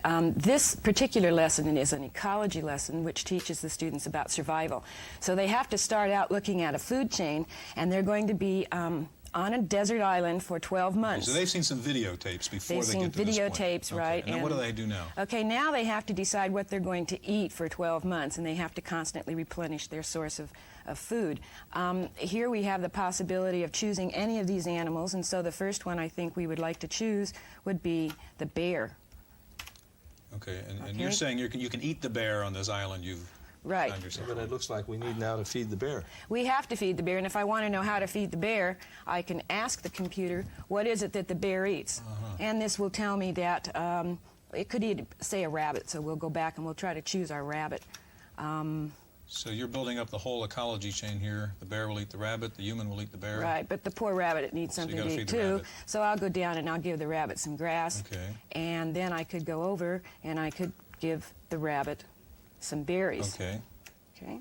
This particular lesson is an ecology lesson which teaches the students about survival. So they have to start out looking at a food chain, and they're going to be on a desert island for 12 months. So they've seen some videotapes before they've they seen get to this point. videotapes, Okay. right? And then what do they do now? Okay, now they have to decide what they're going to eat for 12 months, and they have to constantly replenish their source of food. Here we have the possibility of choosing any of these animals, and so the first one I think we would like to choose would be the bear. Okay, and you're saying you can eat the bear on this island you've Right. found yourself. But it looks like we need now to feed the bear. We have to feed the bear, and if I want to know how to feed the bear, I can ask the computer, what is it that the bear eats? And this will tell me that it could eat, say, a rabbit, so we'll go back and we'll try to choose our rabbit. So you're building up the whole ecology chain here. The bear will eat the rabbit, the human will eat the bear. Right, but the poor rabbit, it needs So you something gotta to feed eat the too. rabbit. So I'll go down and I'll give the rabbit some grass. Okay. And then I could go over and I could give the rabbit some berries. Okay. Okay.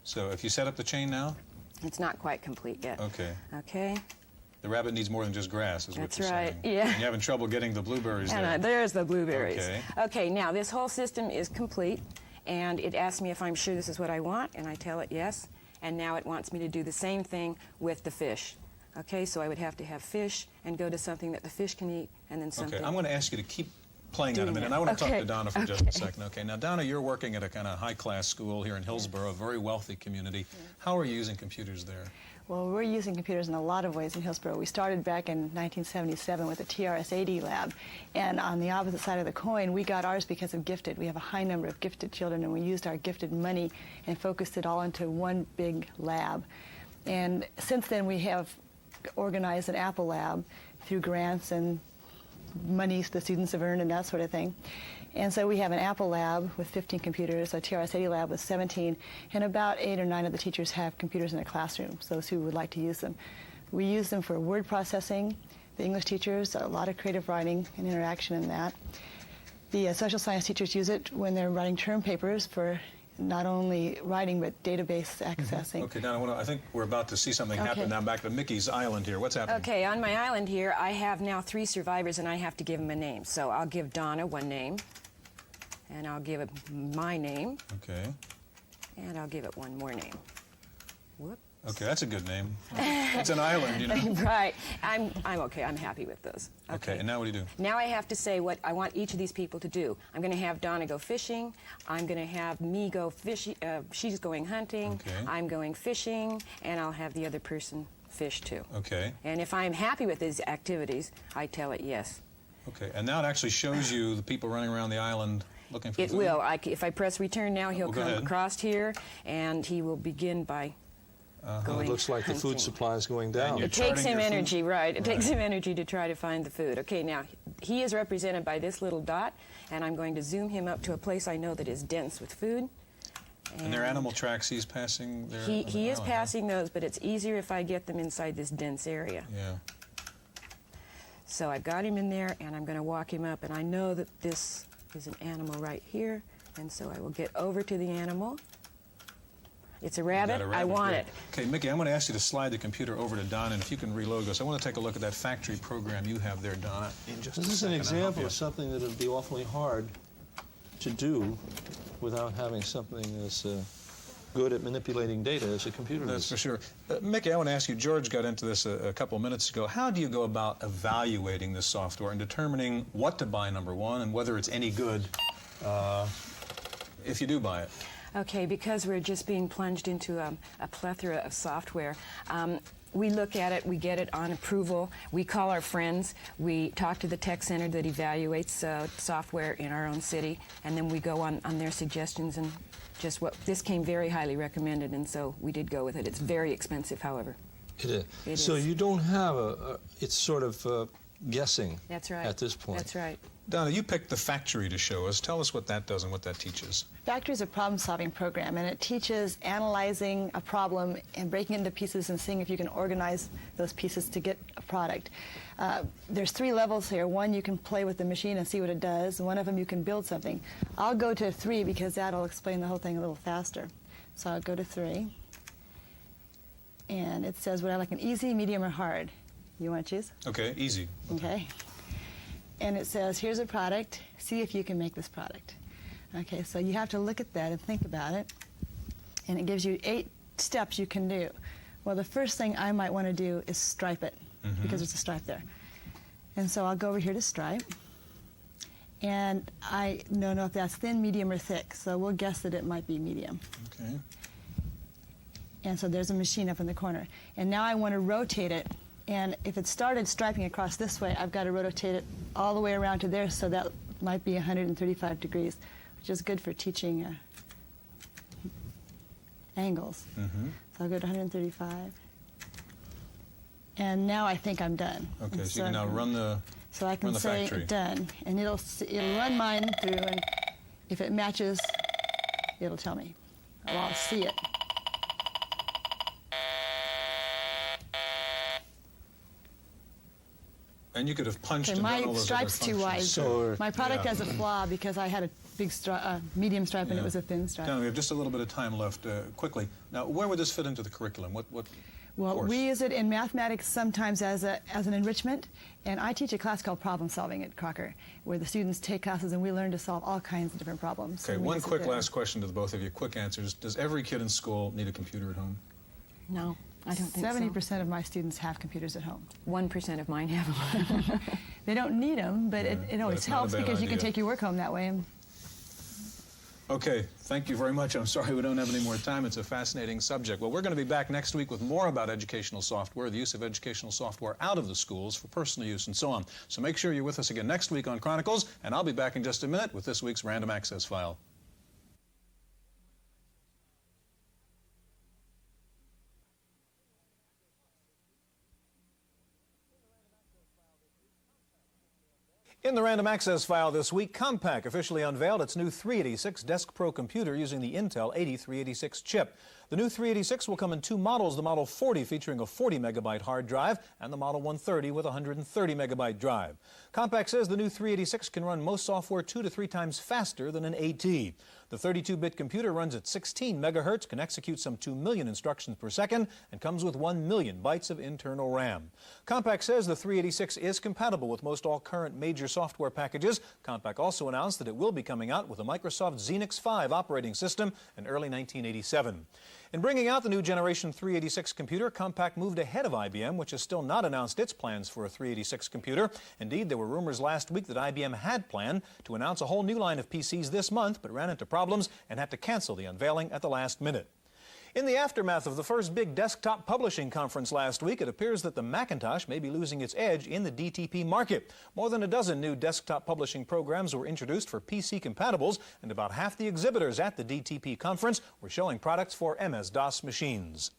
So if you set up the chain now? It's not quite complete yet. Okay. Okay. The rabbit needs more than just grass, is what That's you're right, saying. yeah. And you're having trouble getting the blueberries there. And there's the blueberries. Okay. Okay, now this whole system is complete, and it asks me if I'm sure this is what I want, and I tell it yes. And now it wants me to do the same thing with the fish. Okay, so I would have to have fish and go to something that the fish can eat, and then something. Okay, I'm going to ask you to keep playing that a Doing minute. that. And I want to talk Okay. to Donna for just Okay. a second. Okay, now Donna, you're working at a kind of high-class school here in Hillsborough, a very wealthy community. How are you using computers there? Well, we're using computers in a lot of ways in Hillsborough. We started back in 1977 with the TRS-80 lab, and on the opposite side of the coin, we got ours because of gifted. We have a high number of gifted children, and we used our gifted money and focused it all into one big lab. And since then, we have organized an Apple lab through grants and monies the students have earned and that sort of thing. And so we have an Apple lab with 15 computers, a TRS-80 lab with 17, and about 8 or 9 of the teachers have computers in their classrooms, those who would like to use them. We use them for word processing, the English teachers, a lot of creative writing and interaction in that. The social science teachers use it when they're writing term papers for not only writing but database accessing. Okay, Donna, I think we're about to see something happen Okay. now back to Mickey's island here. What's happening? Okay, on my island here, I have now 3 survivors, and I have to give them a name. So I'll give Donna one name, and I'll give it my name, Okay. and I'll give it one more name. Whoop. Okay, that's a good name. It's an island, you know. Right. I'm okay. I'm happy with those. Okay, and now what do you do? Now I have to say what I want each of these people to do. I'm going to have Donna go fishing. I'm going to have me go fishing. She's going hunting. Okay. I'm going fishing, and I'll have the other person fish too. Okay. And if I'm happy with these activities, I tell it yes. Okay, and now it actually shows you the people running around the island looking for It food? will. If I press return now, he'll Well, go come ahead. across here, and he will begin by going It looks like the food hunting. supply is going And down. you're It takes charting him your food? energy, right. It Right. takes him energy to try to find the food. Okay, now, he is represented by this little dot, and I'm going to zoom him up to a place I know that is dense with food. And their animal tracks he's passing there? He on the is island, huh? passing those, but it's easier if I get them inside this dense area. Yeah. So I've got him in there, and I'm going to walk him up, and I know that this is an animal right here, and so I will get over to the animal. It's a You rabbit. got a I rabbit, want good. it. Okay, Mickey, I'm going to ask you to slide the computer over to Donna, and if you can reload this. I want to take a look at that factory program you have there, Donna, in just This a is an second. I'll help example you. of something that would be awfully hard to do without having something as good at manipulating data as a computer That's is. for sure. Mickey, I want to ask you, George got into this a couple of minutes ago. How do you go about evaluating this software and determining what to buy, number one, and whether it's any good if you do buy it? Okay, because we're just being plunged into a plethora of software, we look at it, we get it on approval, we call our friends, we talk to the tech center that evaluates software in our own city, and then we go on their suggestions, and just what this came very highly recommended, and so we did go with it. It's very expensive, however. It is. It So is. you don't have it's sort of guessing That's right. at this point. That's right. Donna, you picked the factory to show us. Tell us what that does and what that teaches. Factory is a problem-solving program, and it teaches analyzing a problem and breaking it into pieces and seeing if you can organize those pieces to get a product. There's 3 levels here. 1, you can play with the machine and see what it does. One of them, you can build something. I'll go to 3 because that'll explain the whole thing a little faster. So I'll go to 3. And it says, would I like an easy, medium, or hard? You want to choose? Okay, easy. Okay. and it says, here's a product, see if you can make this product. Okay, so you have to look at that and think about it, and it gives you 8 steps you can do. Well, the first thing I might want to do is stripe it, because there's a stripe there. And so I'll go over here to stripe, and I don't know if that's thin, medium, or thick, so we'll guess that it might be medium. Okay. And so there's a machine up in the corner. And now I want to rotate it, and if it started striping across this way, I've got to rotate it all the way around to there, so that might be 135 degrees, which is good for teaching angles. So I'll go to 135. And now I think I'm done. Okay, And so you can now run the So I can run the say factory. done, and it'll run mine through, and if it matches, it'll tell me. Well, I'll see it. And you could have punched Okay, and done my all those other stripe's too wide. functions. So- My product Yeah. has a flaw because I had a big medium stripe and it was a thin stripe. Donna, we have just a little bit of time left. Quickly, now, where would this fit into the curriculum? What Well, course? we use it in mathematics sometimes as an enrichment, and I teach a class called Problem Solving at Crocker, where the students take classes and we learn to solve all kinds of different problems. Okay, And we one use it quick there. last question to the both of you. Quick answers. Does every kid in school need a computer at home? No, I don't think 70% of my students have computers at home. so. 1% of mine have them. They don't need them, but Yeah, it but always it's not a helps bad because you can idea. take your work home that way. Okay, thank you very much. I'm sorry we don't have any more time. It's a fascinating subject. Well, we're going to be back next week with more about educational software, the use of educational software out of the schools for personal use and so on. So make sure you're with us again next week on Chronicles, and I'll be back in just a minute with this week's Random Access File. In the Random Access File this week, Compaq officially unveiled its new 386 Desk Pro computer using the Intel 8386 chip. The new 386 will come in 2 models, the Model 40 featuring a 40 megabyte hard drive and the Model 130 with a 130 megabyte drive. Compaq says the new 386 can run most software 2 to 3 times faster than an AT. The 32-bit computer runs at 16 megahertz, can execute some 2 million instructions per second, and comes with 1 million bytes of internal RAM. Compaq says the 386 is compatible with most all current major software packages. Compaq also announced that it will be coming out with a Microsoft Xenix 5 operating system in early 1987. In bringing out the new generation 386 computer, Compaq moved ahead of IBM, which has still not announced its plans for a 386 computer. Indeed, there were rumors last week that IBM had planned to announce a whole new line of PCs this month, but ran into problems and had to cancel the unveiling at the last minute. In the aftermath of the first big desktop publishing conference last week, it appears that the Macintosh may be losing its edge in the DTP market. More than a dozen new desktop publishing programs were introduced for PC compatibles, and about half the exhibitors at the DTP conference were showing products for MS-DOS machines.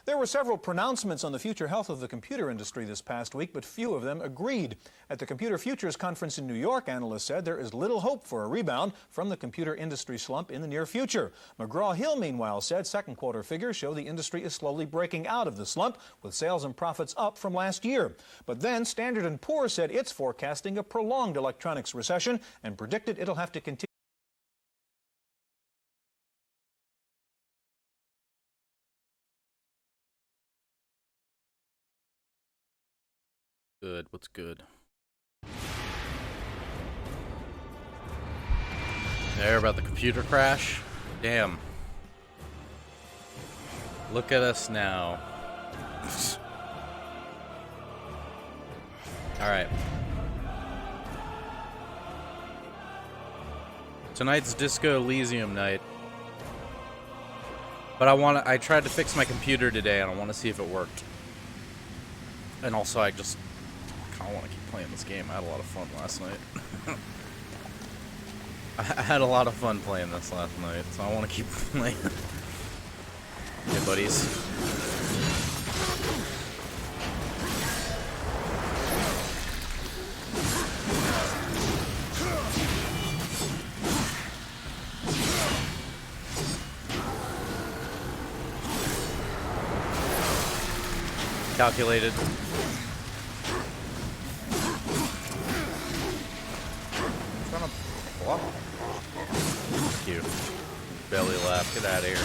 There were several pronouncements on the future health of the computer industry this past week, but few of them agreed. At the Computer Futures Conference in New York, analysts said there is little hope for a rebound from the computer industry slump in the near future. McGraw-Hill, meanwhile, said second quarter figures show the industry is slowly breaking out of the slump, with sales and profits up from last year. But then Standard & Poor's said it's forecasting a prolonged electronics recession and predicted it'll have to continue. Good. What's good? There about the computer crash? Damn. Look at us now. Alright. Tonight's Disco Elysium night. But I tried to fix my computer today and I want to see if it worked. And also I just kind of want to keep playing this game. I had a lot of fun last night. I had a lot of fun playing this last night, so I want to keep playing. Hey, buddies. Calculated. Trying to block. Cute. Belly laugh. Get out of here.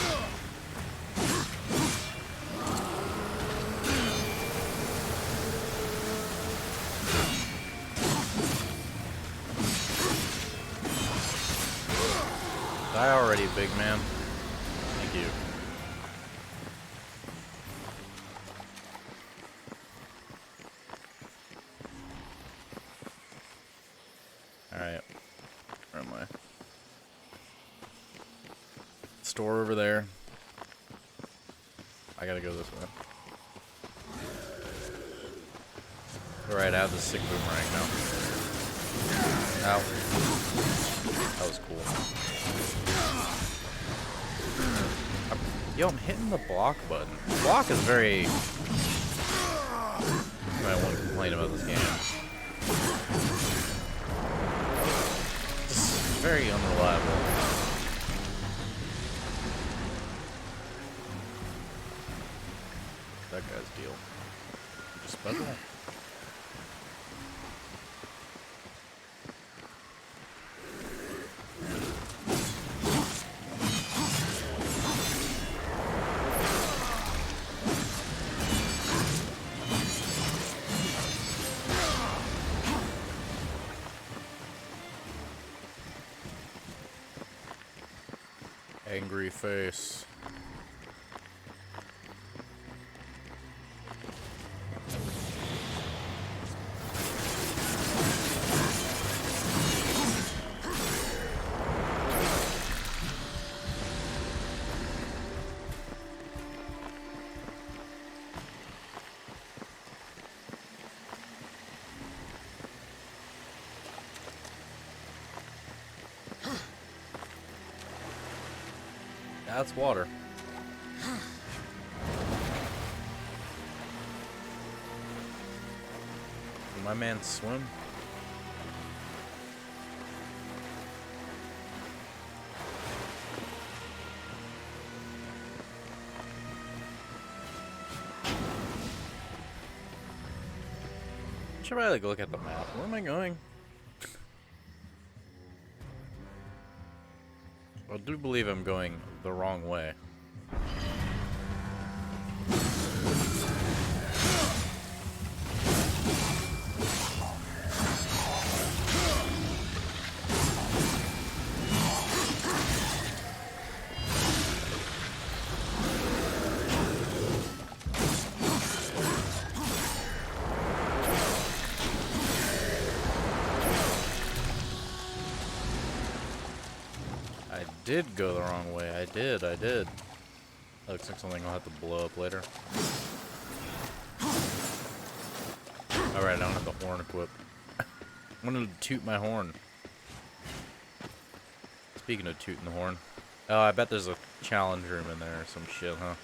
Die already, big man. Thank you. Alright. Where am I? Store over there. I gotta go this way. Alright, I have the sick boomerang now. Ow. That was cool. Yo, I'm hitting the block button. Block is very... I won't complain about this game. It's very unreliable. That guy's deal. Just special. Angry face. That's water. Can my man swim? Should I like look at the map? Where am I going? I do believe I'm going the wrong way. I did go the wrong way. I did. That looks like something I'll have to blow up later. Alright, I don't have the horn equipped. I wanted to toot my horn. Speaking of tooting the horn. Oh, I bet there's a challenge room in there or some shit, huh?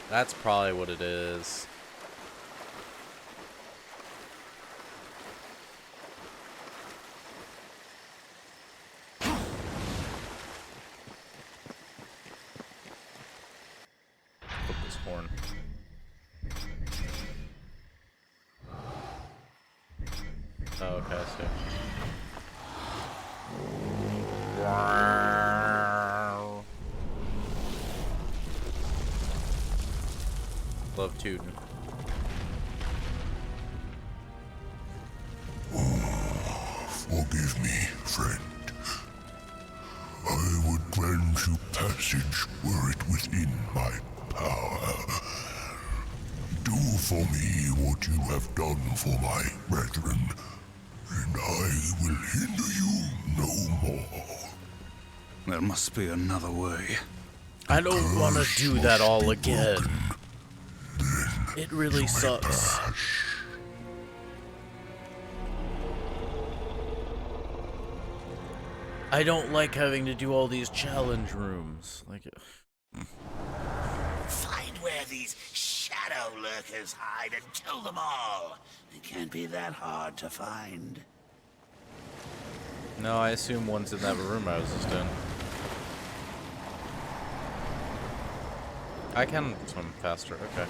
That's probably what it is. Horn. Oh, okay, I see. Love tootin'. Forgive me, friend. I would grant you passage were it within my power. Do for me what you have done for my brethren, and I will hinder you no more. There must be another way. I don't want to do that all again. It really sucks. I don't like having to do all these challenge rooms. Find where these shadow lurkers hide and kill them all. It can't be that hard to find. No, I assume one's in that room I was just in. I can swim faster, okay.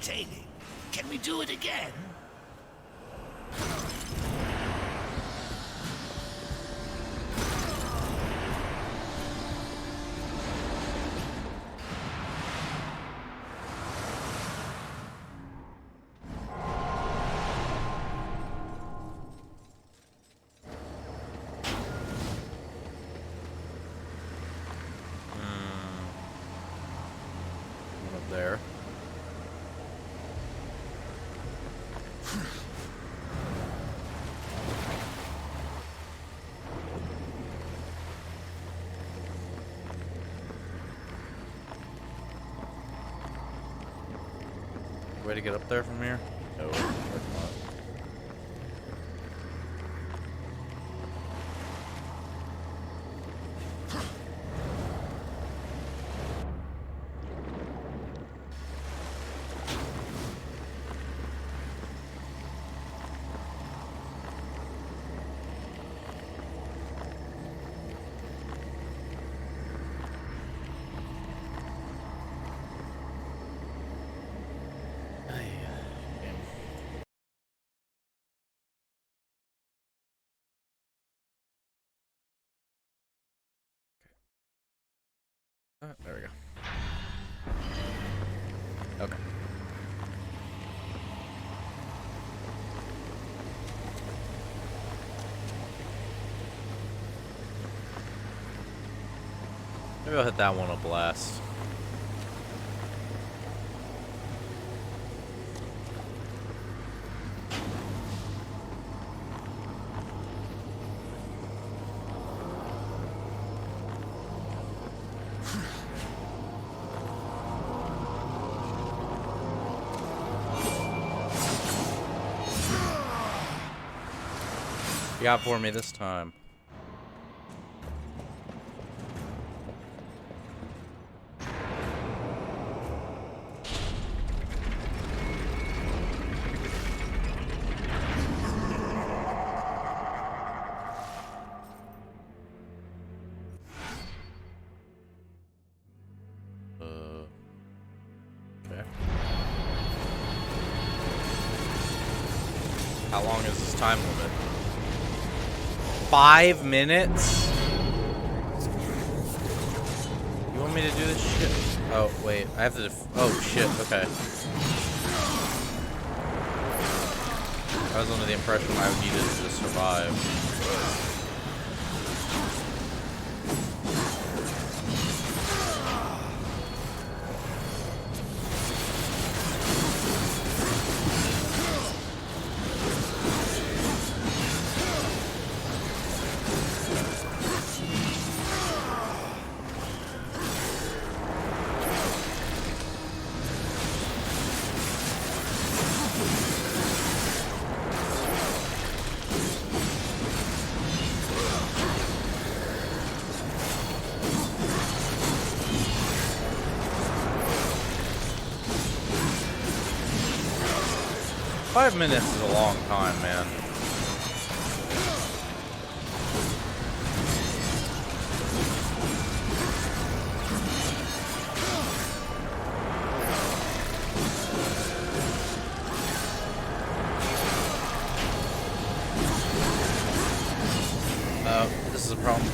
entertaining. Can we do it again? One up there. Way to get up there from here? No, there's not. There we go. Okay. Maybe I'll hit that one up last. You got for me this time. Okay. How long is this time limit? 5 minutes? You want me to do this shit? Oh, wait. I have to oh, shit. Okay. I was under the impression I would need it to survive. Five minutes is a long time, man. This is a problem.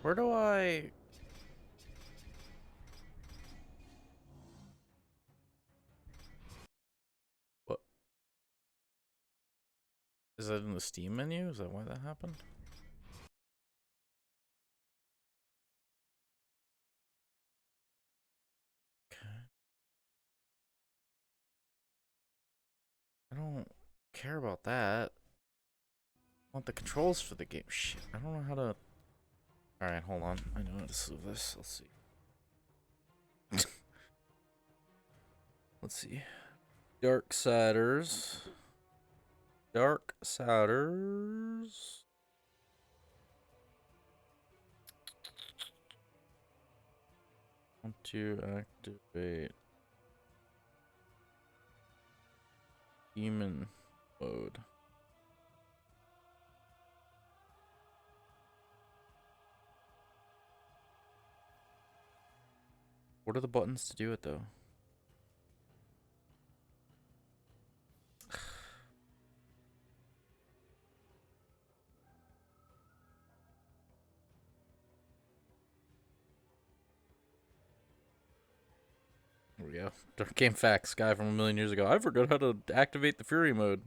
Where do I... What? Is that in the Steam menu? Is that why that happened? Okay. I don't care about that. I want the controls for the game. Shit, I don't know how to... Alright, hold on. I know how to solve this. Let's see. Let's see. Darksiders. Darksiders. Want to activate demon mode. What are the buttons to do it though? There we go. Dark Game Facts guy from a million years ago. I forgot how to activate the Fury mode.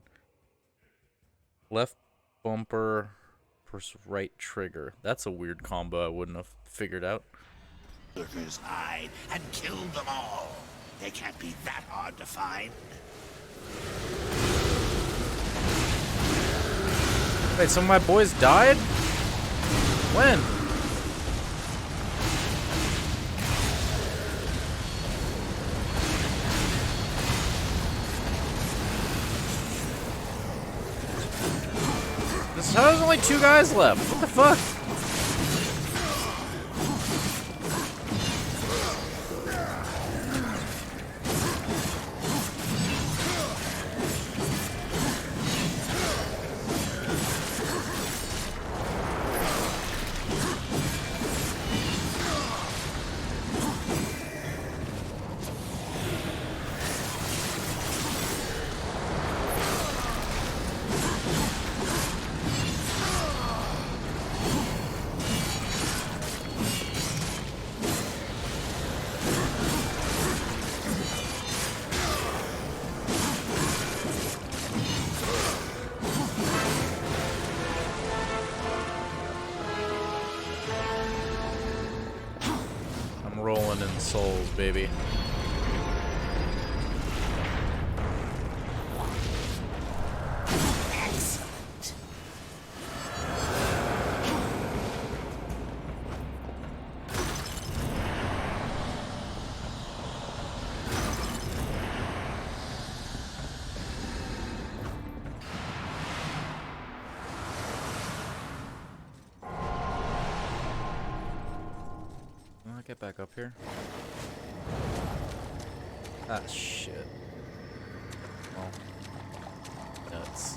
Left bumper, press right trigger. That's a weird combo I wouldn't have figured out. Lurkers hide and kill them all. They can't be that hard to find. Wait, some of my boys died? When? How there's only 2 guys left? What the fuck? Rolling in souls, baby. Excellent. I'll get back up here. Ah, shit. Well, nuts.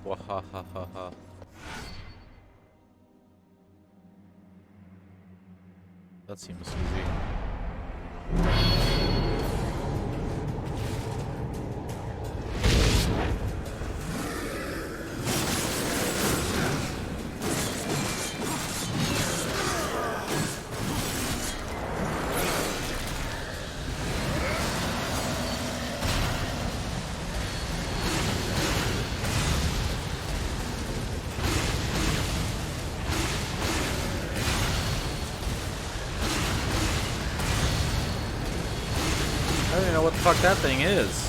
Wahahaha. That seems easy. fuck that thing is.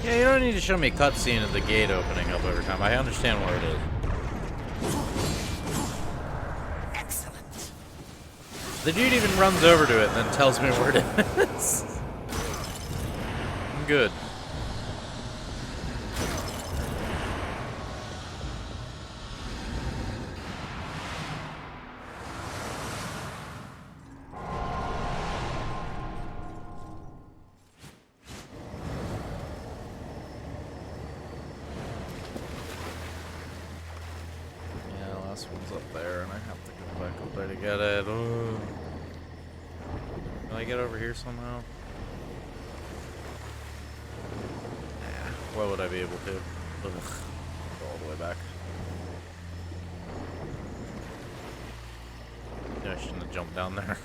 Yeah, you don't need to show me a cutscene of the gate opening up every time. I understand where it is. Excellent. The dude even runs over to it and then tells me where it is. I'm good. One's up there, and I have to go back up there to get it. Oh. Can I get over here somehow? Nah, why would I be able to? Ugh. Go all the way back. Yeah, I shouldn't have jumped down there.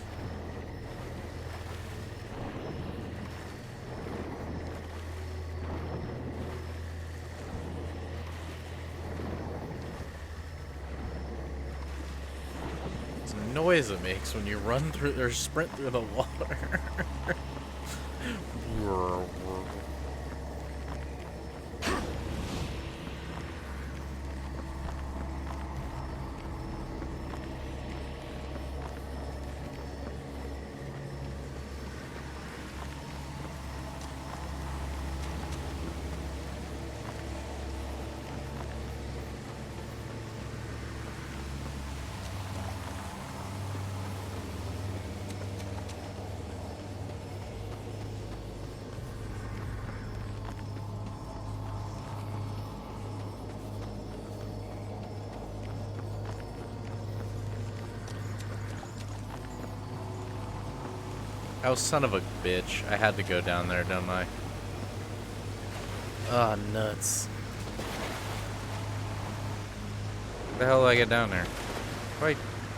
Noise it makes when you run through or sprint through the water. Oh, son of a bitch. I had to go down there, don't I? Ah, nuts. How the hell do I get down there? How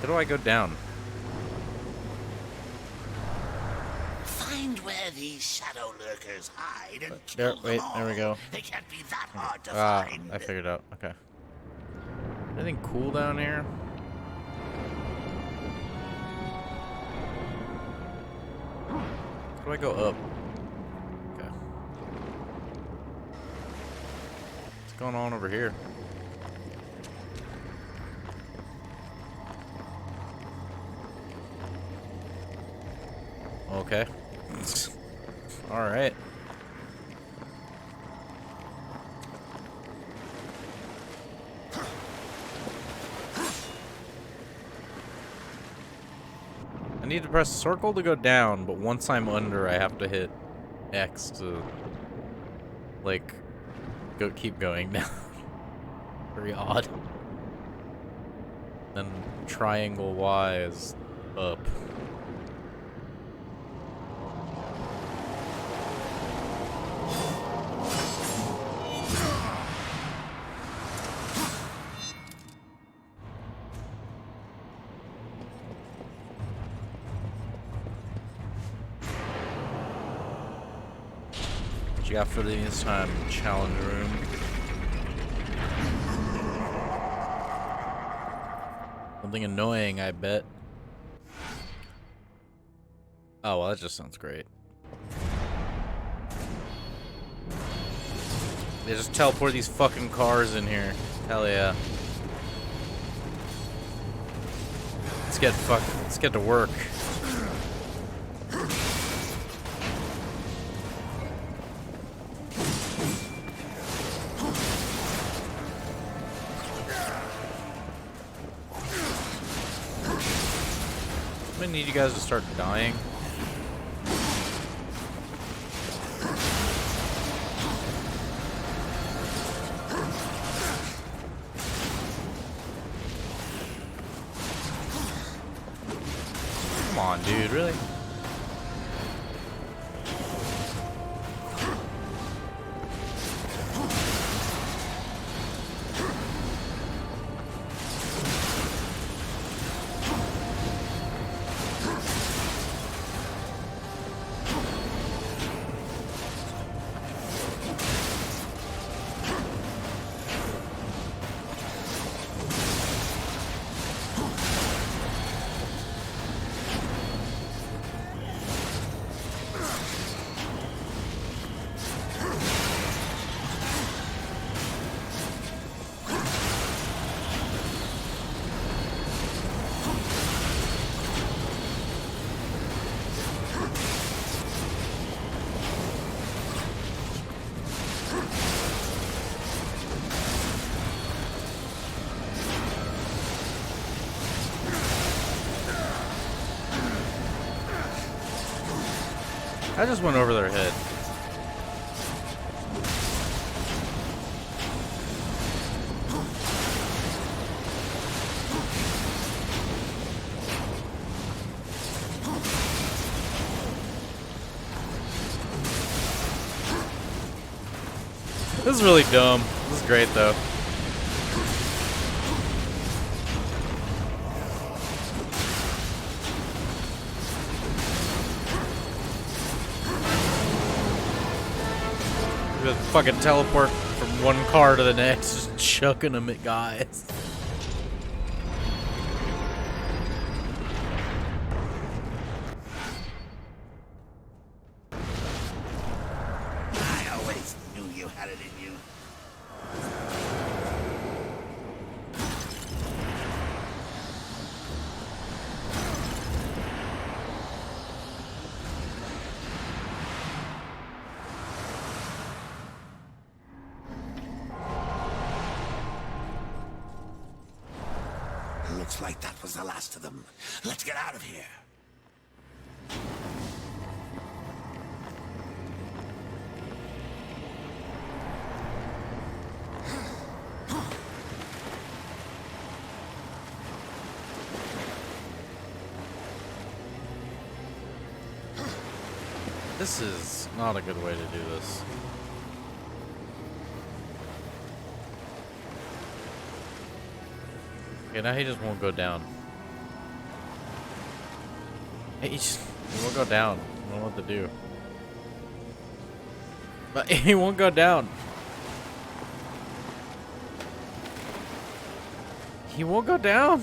do I go down? Find where these shadow lurkers hide and kill them all. There we go. They can't be that hard to find. I figured out. Okay. Anything cool down here? How do I go up? Okay. What's going on over here? Okay. All right. I need to press circle to go down, but once I'm under, I have to hit X to, like, keep going down. Very odd. Then triangle Y is up. What you got for this time? Challenge room. Something annoying, I bet. Oh, well, that just sounds great. They just teleport these fucking cars in here. Hell yeah. Let's get to work. I need you guys to start dying. Come on, dude, really? I just went over their head. This is really dumb. This is great though. Just fucking teleport from one car to the next, just chucking them at guys. I always knew you had it in you. Looks like that was the last of them. Let's get out of here. This is not a good way to do this. Okay, now he just won't go down. He won't go down. I don't know what to do. But he won't go down. He won't go down.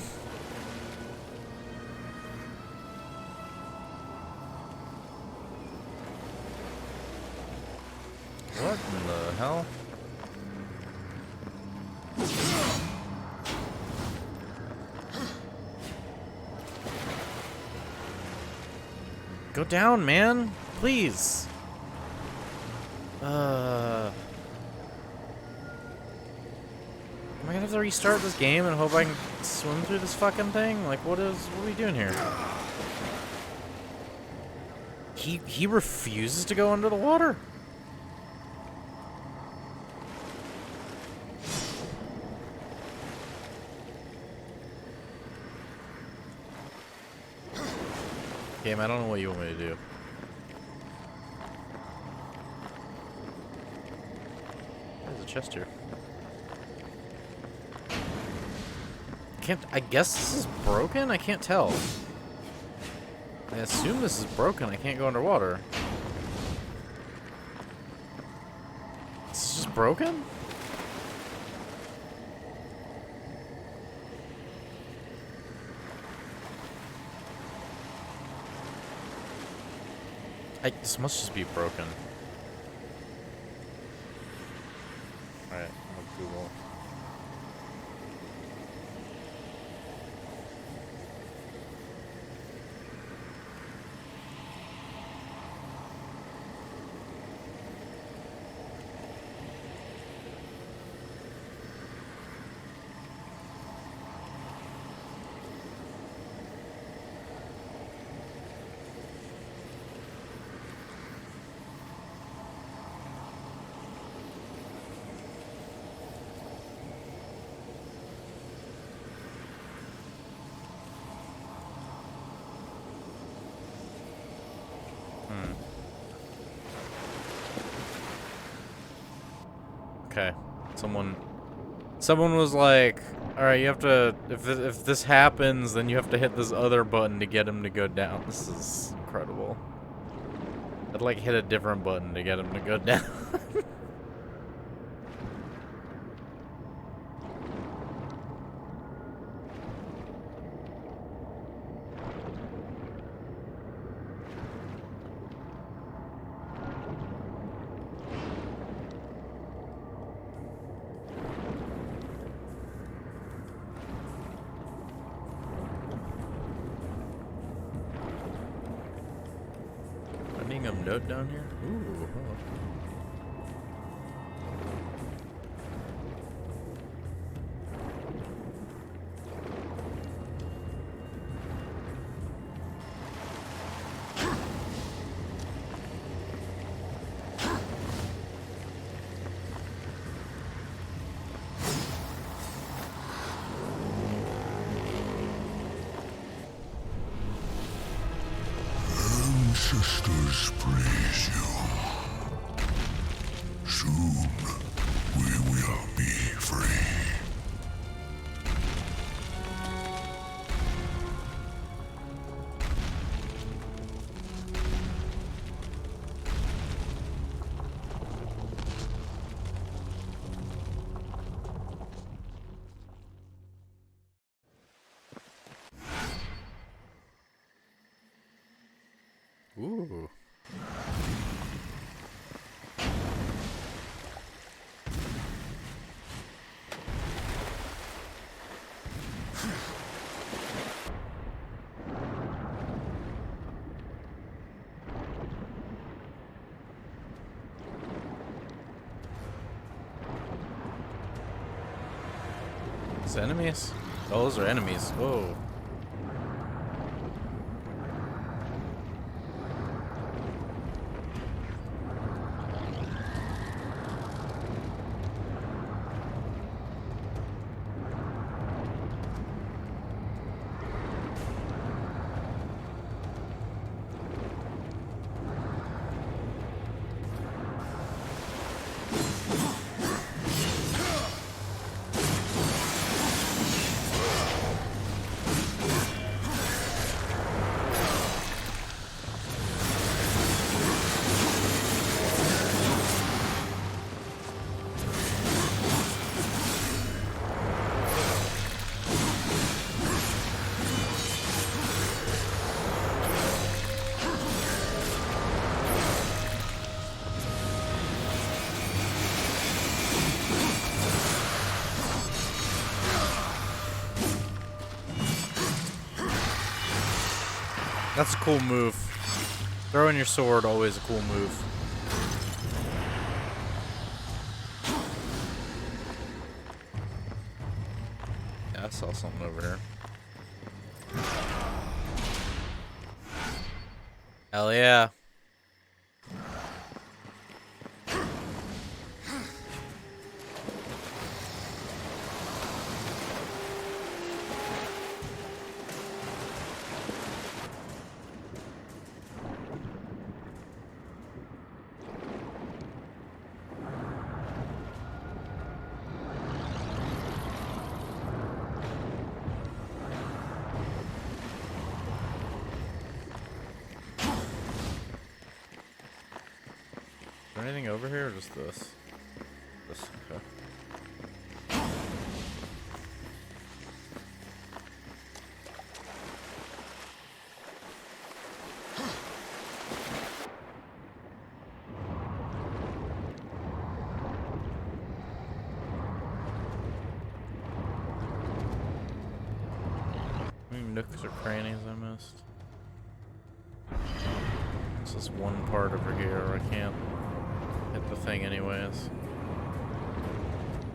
What in the hell? Go down, man. Please. Am I gonna have to restart this game and hope I can swim through this fucking thing? Like, what are we doing here? He refuses to go under the water. Game, I don't know what you want me to do. There's a chest here. I guess this is broken? I can't tell. I assume this is broken. I can't go underwater. This is just broken? This must just be broken. Alright, I'll Google. Okay. Someone was like, all right, you have to, if this happens, then you have to hit this other button to get him to go down. This is incredible. I'd like hit a different button to get him to go down. A note down here? Ooh. Ancestors praise you. Soon we will be free. Ooh. It's enemies? Oh, those are enemies. Whoa. That's a cool move. Throwing your sword, always a cool move. Yeah, I saw something over here. Hell yeah. Is there anything over here or just this? This, okay. Any nooks or crannies I missed? This is one part over here where I can't hit the thing anyways.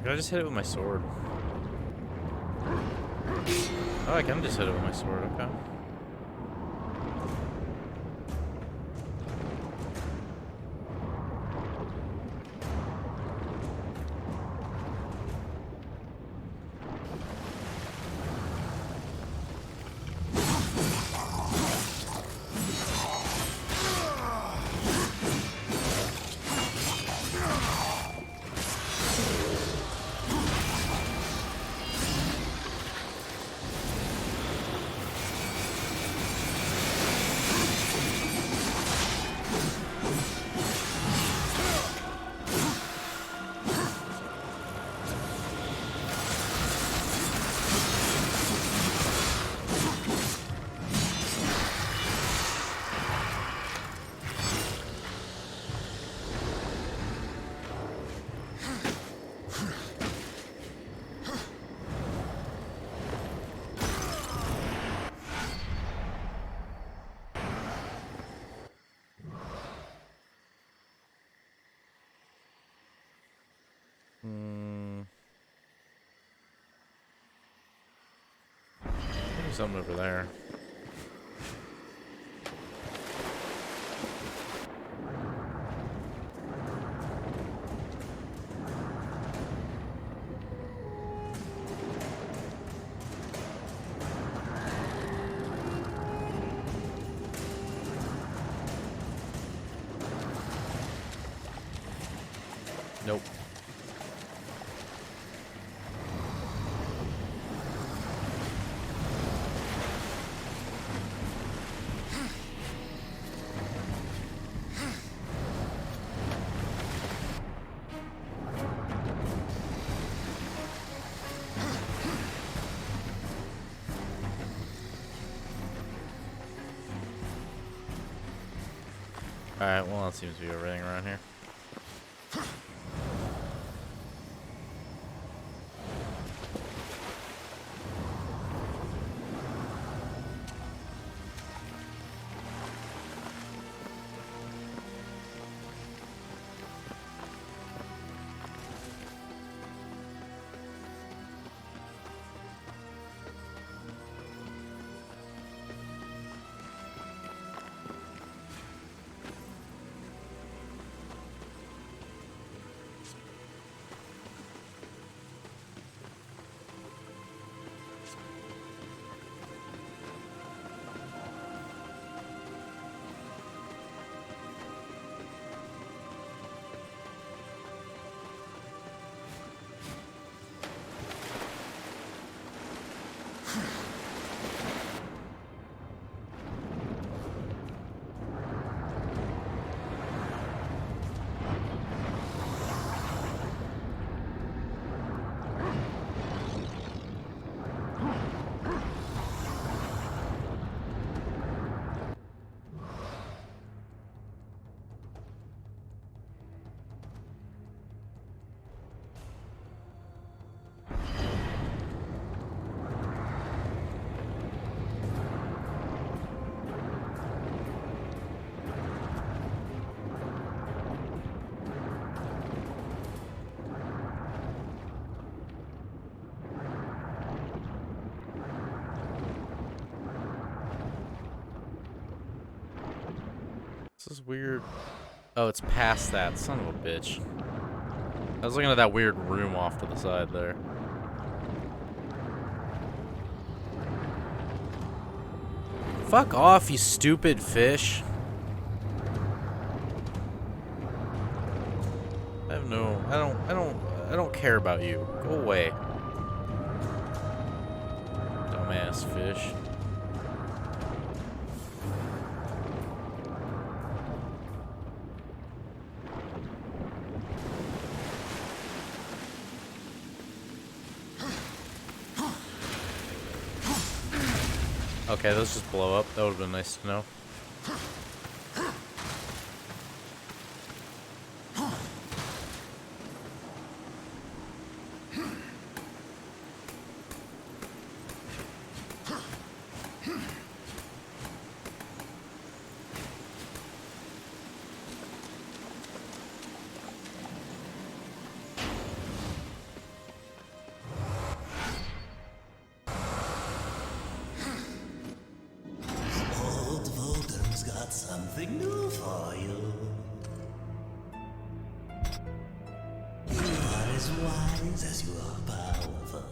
Could I just hit it with my sword? Oh, I can just hit it with my sword, okay. There's something over there. Nope. Alright, well that seems to be everything around here. This is weird. Oh, it's past that. Son of a bitch. I was looking at that weird room off to the side there. Fuck off, you stupid fish. I don't care about you. Go away. Dumbass fish. Okay, those just blow up. That would have been nice to know. Something new for you. You are as wise as you are powerful.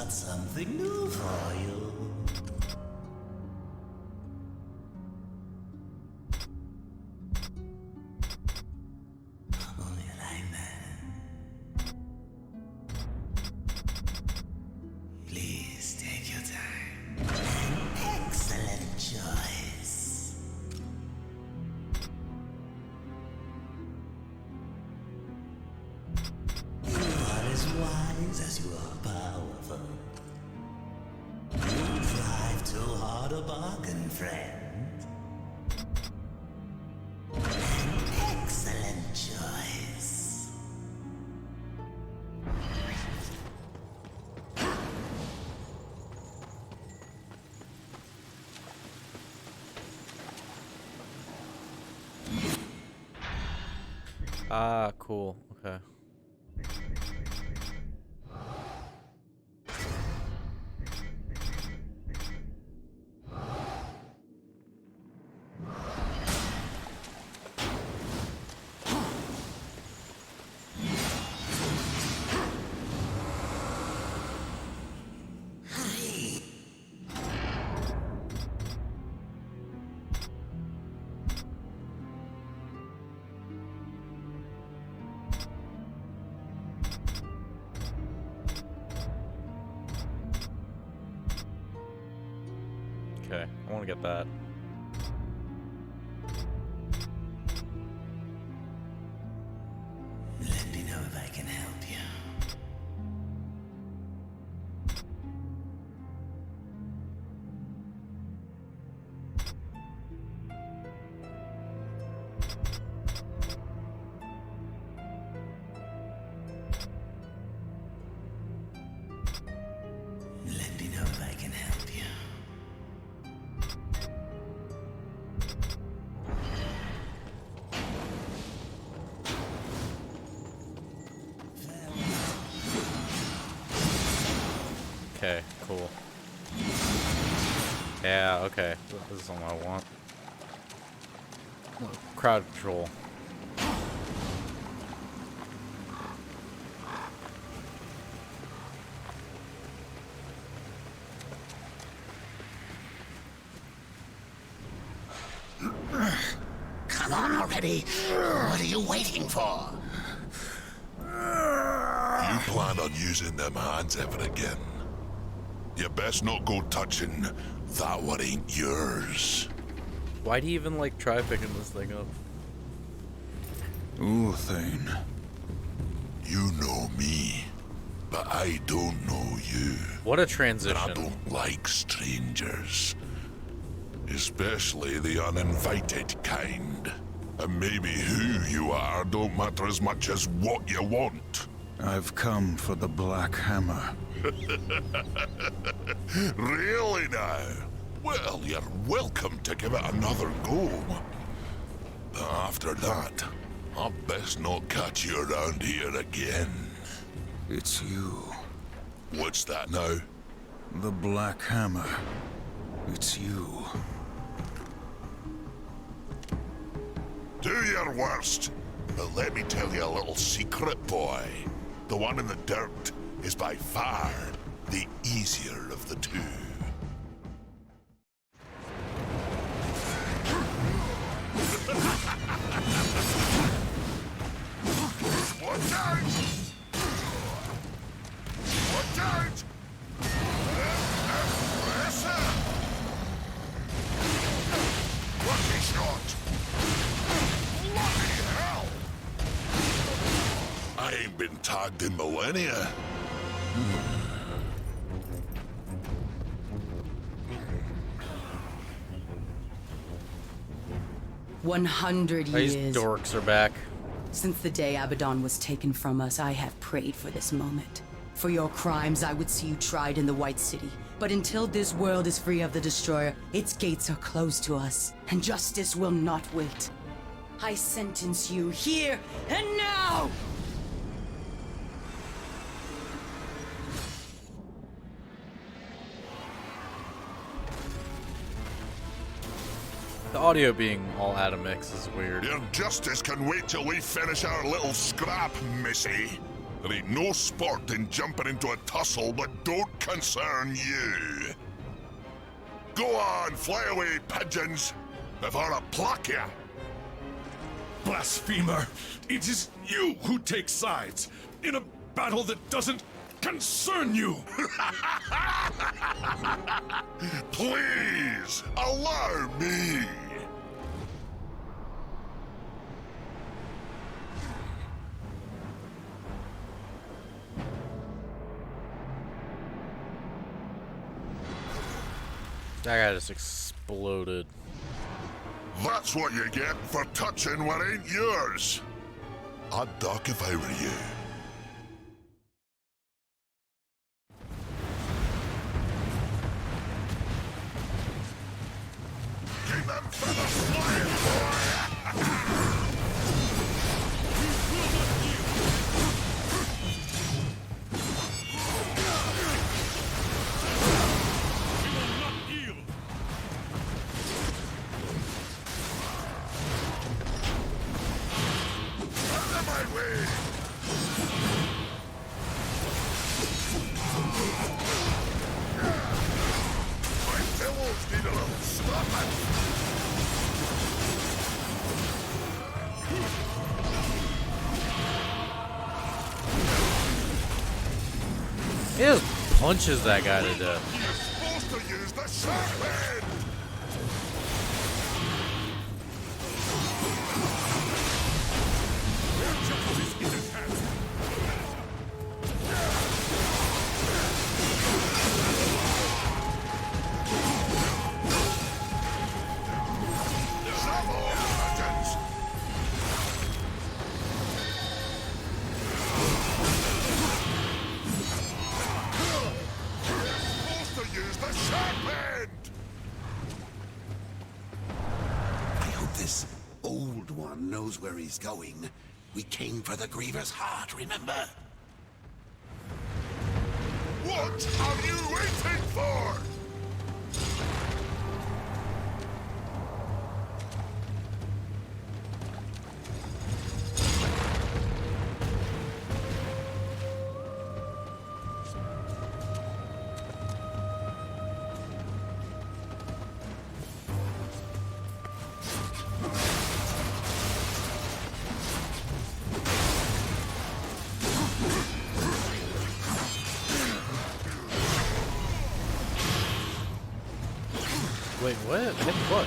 Something new for you. Only like that. Please take your time. An excellent choice. You are as wise as you are powerful. Too hard a bargain, friend. An excellent choice. Ah, cool. Okay. Okay, I want to get that. Let me know if I can help you. Let me know if I can help you. Okay, cool. Yeah, okay. This is something I want. Crowd control. Come on already. What are you waiting for? You plan on using them hands ever again? You best not go touching that one ain't yours. Why do you even like try picking this thing up? Ooh, Thane. You know me, but I don't know you. What a And transition. I don't like strangers. Especially the uninvited kind. And maybe who you are don't matter as much as what you want. I've come for the Black Hammer. Really now? Well, you're welcome to give it another go. But after that, I'd best not catch you around here again. It's you. What's that now? The Black Hammer. It's you. Do your worst. But let me tell you a little secret, boy. The one in the dirt is by far the easier of the two. Watch out! Watch out! Lucky shot! Bloody hell! I ain't been tagged in millennia. 100 These years. dorks are back. Since the day Abaddon was taken from us, I have prayed for this moment. For your crimes, I would see you tried in the White City. But until this world is free of the Destroyer, its gates are closed to us, and justice will not wait. I sentence you here and now! The audio being all out of mix is weird. Your justice can wait till we finish our little scrap, missy. There ain't no sport in jumping into a tussle that don't concern you. Go on, fly away, pigeons, before I pluck ya. Blasphemer! It is you who take sides in a battle that doesn't concern you! Please, allow me. That guy just exploded. That's what you get for touching what ain't yours. I'd duck if I were you. Keep them feathers flying, boy! Out of my way! My pillows need a little stopping. He just punches that guy to death. You're supposed to use the sharp end! I hope this old one knows where he's going. We came for the Griever's heart, remember? What are you waiting for? Wait, what? Hit what?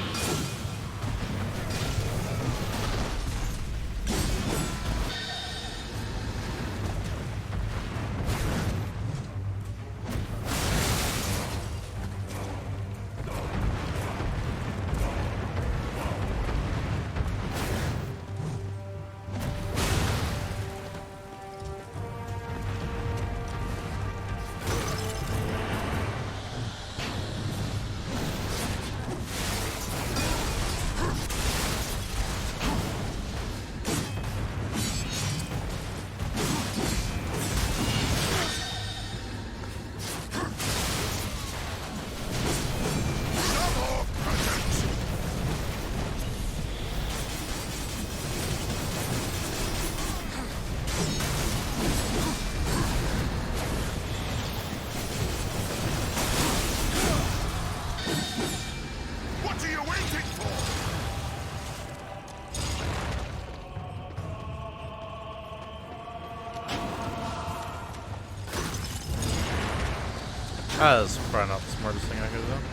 That's probably not the smartest thing I could have done.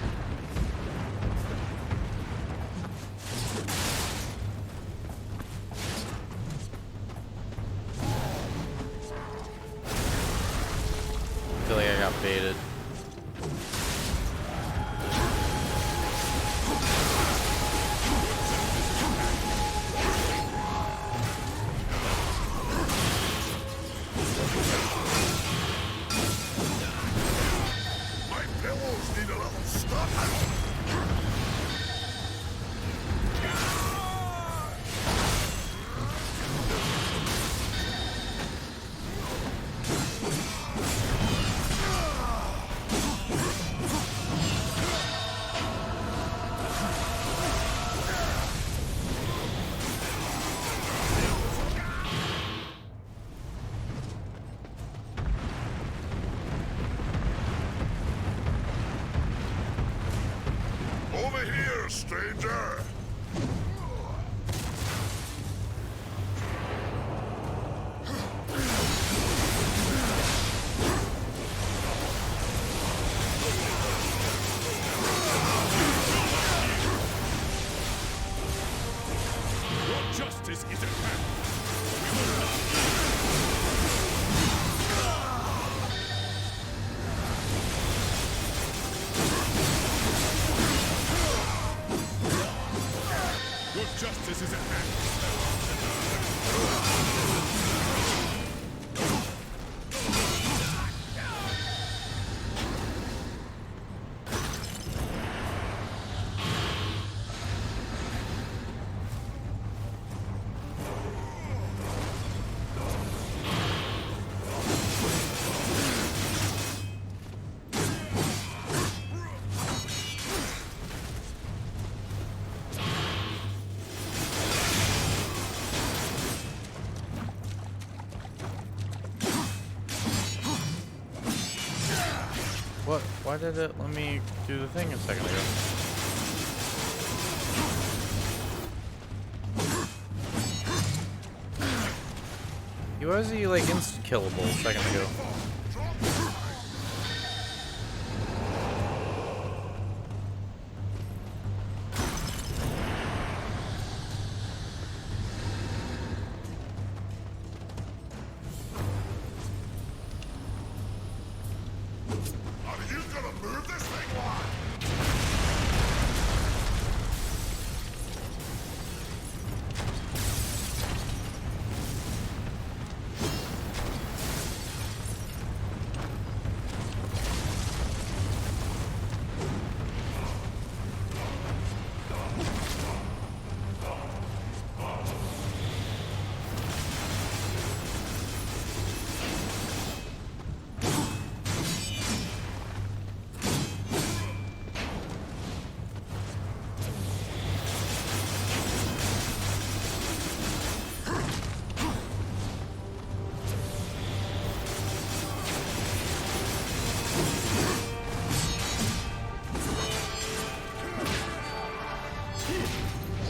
I feel like I got baited. Over here, stranger! Your justice is at hand. We will not. Your justice is at hand. What? Why did it let me do the thing a second ago? Why was he like instant killable a second ago? Are you gonna move this thing, lad?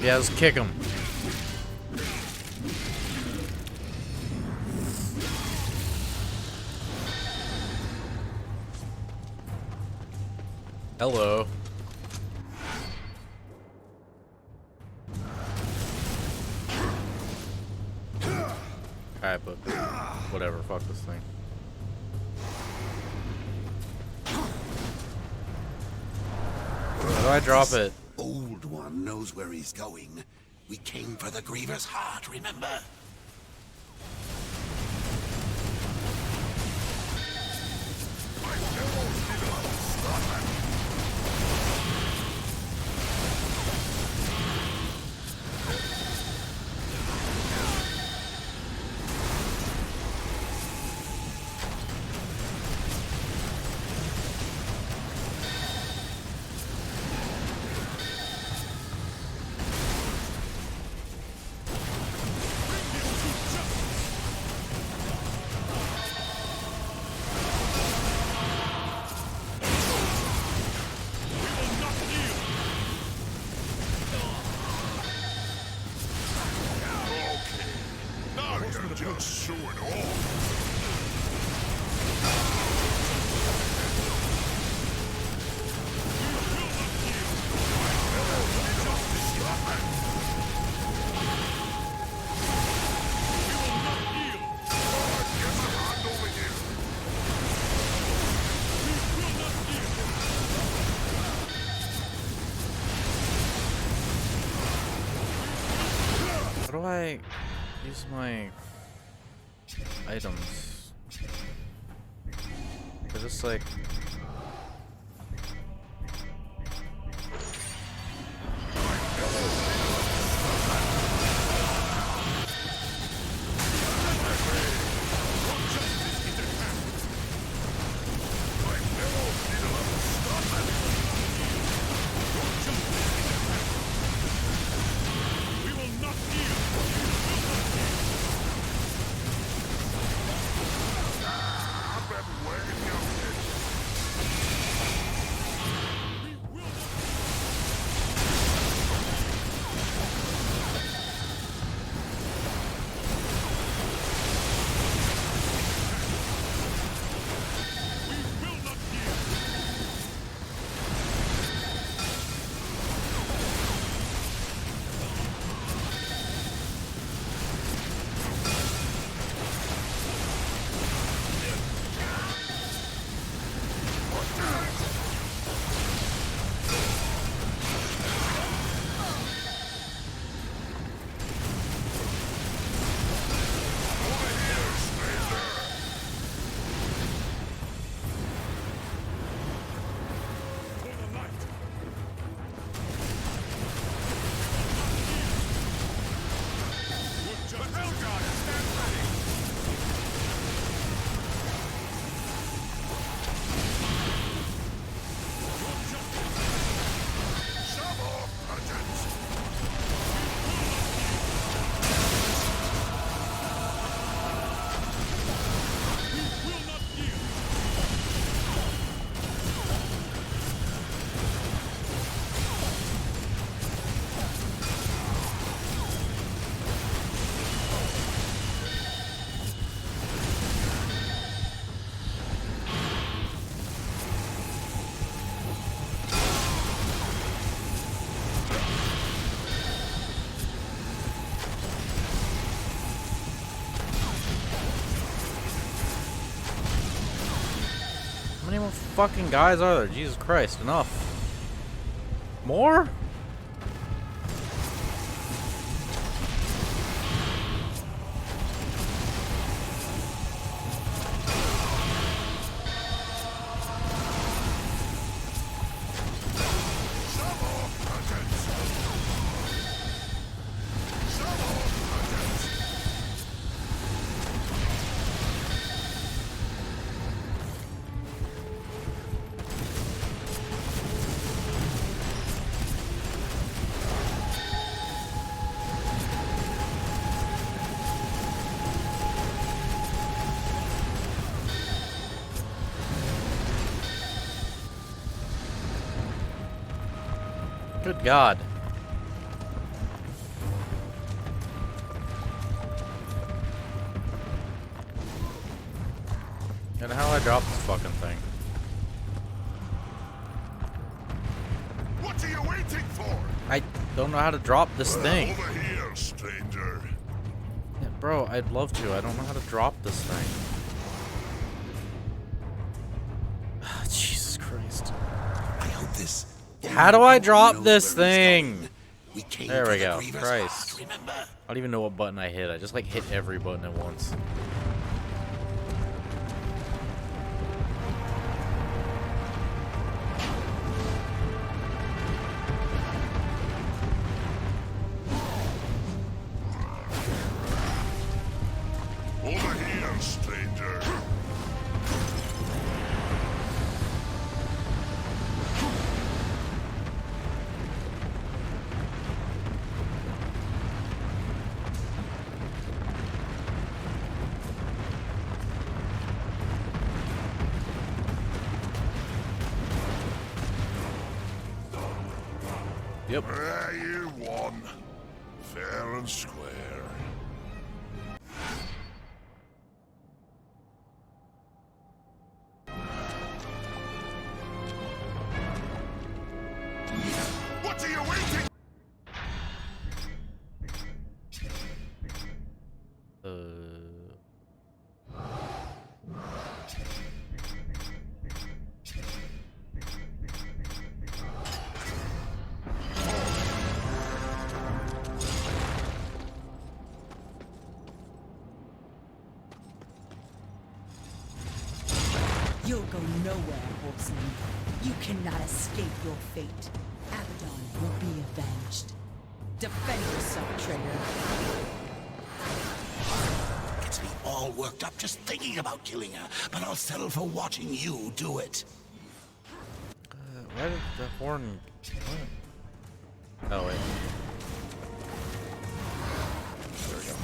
Yeah, let's kick him. Hello. Alright, but whatever, fuck this thing. How do I drop it? Old one knows where he's going. We came for the Griever's heart, remember? Just show it off. How do I use my items? They're just like... How many more fucking guys are there? Jesus Christ, enough. More? Good God. And how do I drop this fucking thing? What are you waiting for? I don't know how to drop this thing. Over here, stranger. Yeah, bro, I'd love to. I don't know how to drop this thing. Jesus Christ. I hope this. How do I drop this thing? We came There we to the go. Griever's Christ. heart, remember? I don't even know what button I hit. I just like hit every button at once. Over here, stranger. Yep. There you won. Fair and square. What are you waiting? You'll go nowhere, horseman. You cannot escape your fate. Abaddon will be avenged. Defend yourself, traitor. Gets me all worked up just thinking about killing her, but I'll settle for watching you do it. Why did the horn... Oh, wait. There we go.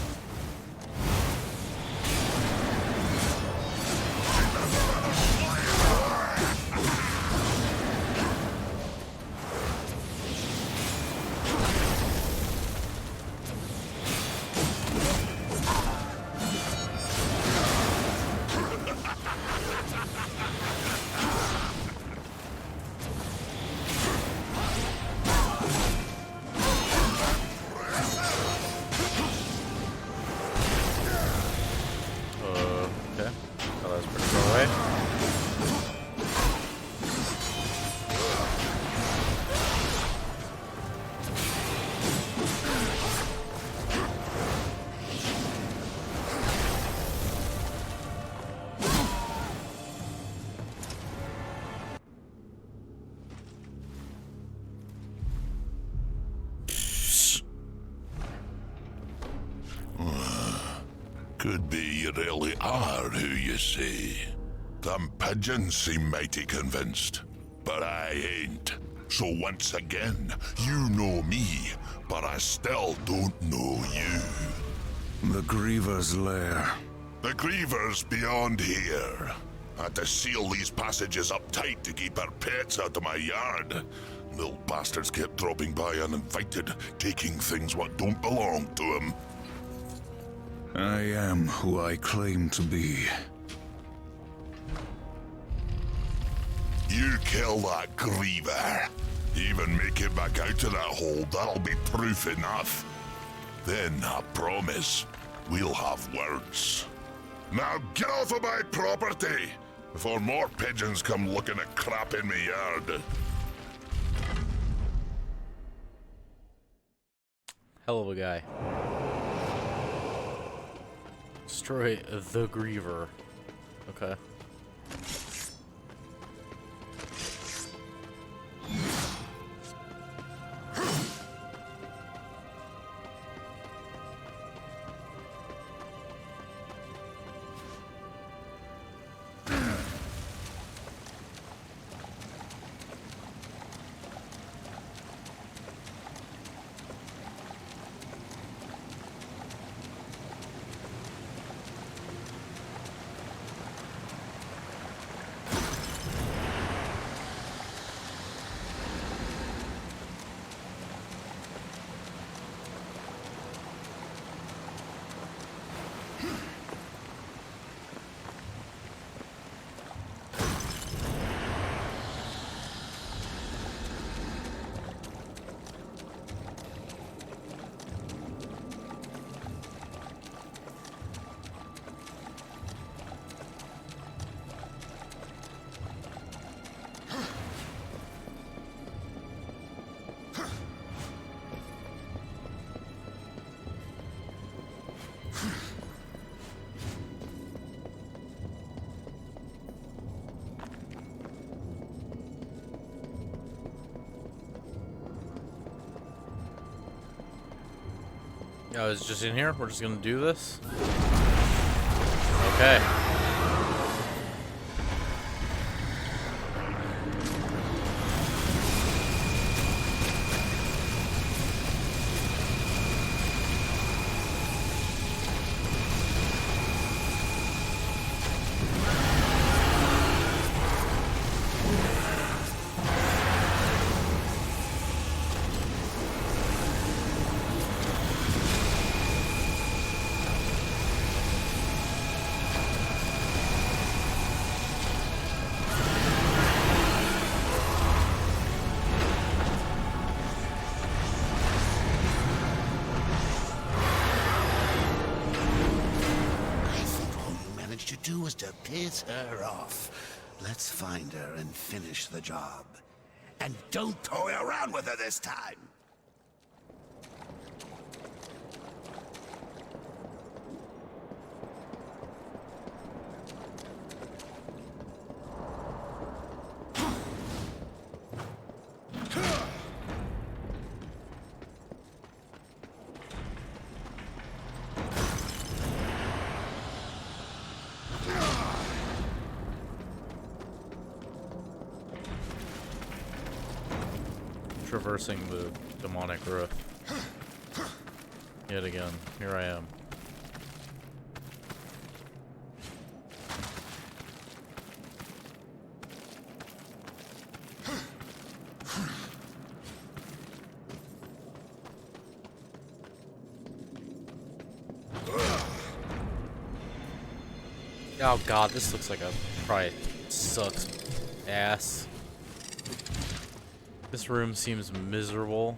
Okay. Oh, that's pretty far away. Could be you really are who you say. Them pigeons seem mighty convinced, but I ain't. So once again, you know me, but I still don't know you. The Griever's lair. The Griever's beyond here. I had to seal these passages up tight to keep our pets out of my yard. Little bastards kept dropping by uninvited, taking things what don't belong to them. I am who I claim to be. You kill that Griever. Even make it back out of that hole, that'll be proof enough. Then, I promise, we'll have words. Now get off of my property, before more pigeons come looking at crap in me yard. Hell of a guy. Destroy the Griever. Okay. I was just in here. We're just gonna do this. Okay. Was to piss her off. Let's find her and finish the job. And don't toy around with her this time. traversing the demonic roof. Yet again, here I am. Oh god, this looks like a probably sucks ass. This room seems miserable.